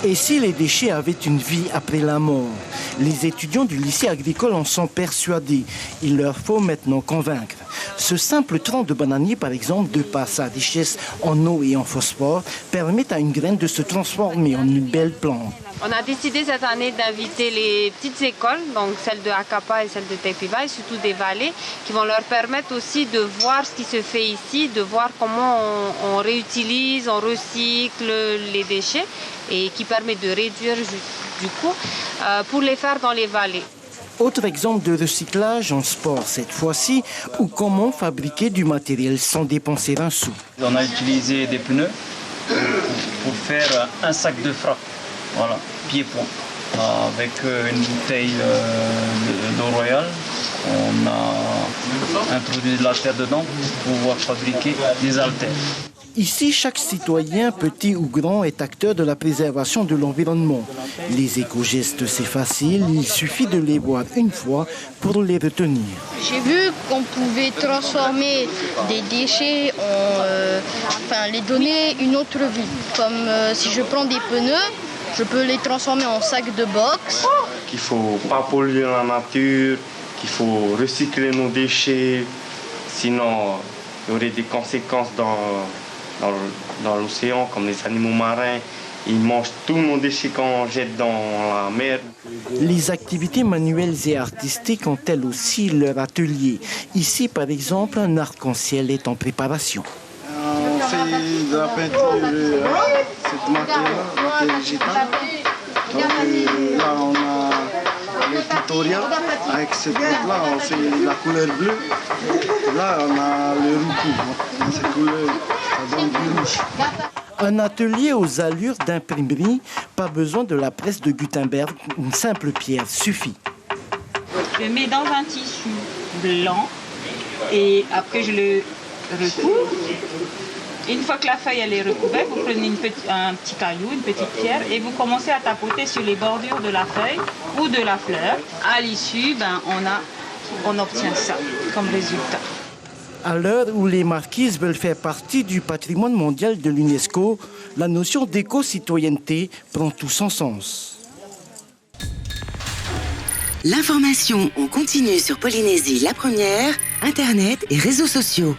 Et si les déchets avaient une vie après la mort? Les étudiants du lycée agricole en sont persuadés. Il leur faut maintenant convaincre. Ce simple tronc de bananier, par exemple, de par sa richesse en eau et en phosphore, permet à une graine de se transformer en une belle plante. On a décidé cette année d'inviter les petites écoles, donc celles de Akapa et celles de Tepiva, et surtout des vallées, qui vont leur permettre aussi de voir ce qui se fait ici, de voir comment on réutilise, on recycle les déchets, et qui permet de réduire du coup pour les faire dans les vallées. Autre exemple de recyclage en sport cette fois-ci, ou comment fabriquer du matériel sans dépenser un sou. On a utilisé des pneus pour faire un sac de frappe, voilà, pied-point, avec une bouteille d'eau royale. On a introduit de la terre dedans pour pouvoir fabriquer des haltères. Ici, chaque citoyen, petit ou grand, est acteur de la préservation de l'environnement. Les éco-gestes, c'est facile, il suffit de les voir une fois pour les retenir. J'ai vu qu'on pouvait transformer des déchets les donner une autre vie. Comme si je prends des pneus, je peux les transformer en sacs de boxe. Qu'il ne faut pas polluer la nature, qu'il faut recycler nos déchets, sinon il y aurait des conséquences dans l'océan, comme les animaux marins. Ils mangent tous nos déchets qu'on jette dans la mer. Les activités manuelles et artistiques ont elles aussi leur atelier. Ici, par exemple, un arc-en-ciel est en préparation. On fait de la peinture, cette matière-là, matière végétale. Donc là, on a le tutoriel. Avec cette boîte-là, on fait la couleur bleue. Là, on a le roucou. Cette couleur, ça donne du rouge. Un atelier aux allures d'imprimerie, pas besoin de la presse de Gutenberg, une simple pierre suffit. Je le mets dans un tissu blanc et après je le recouvre. Une fois que la feuille elle est recouverte, vous prenez un petit caillou, une petite pierre et vous commencez à tapoter sur les bordures de la feuille ou de la fleur. À l'issue, on obtient ça comme résultat. À l'heure où les marquises veulent faire partie du patrimoine mondial de l'UNESCO, la notion d'éco-citoyenneté prend tout son sens. L'information en continu sur Polynésie la première, Internet et réseaux sociaux.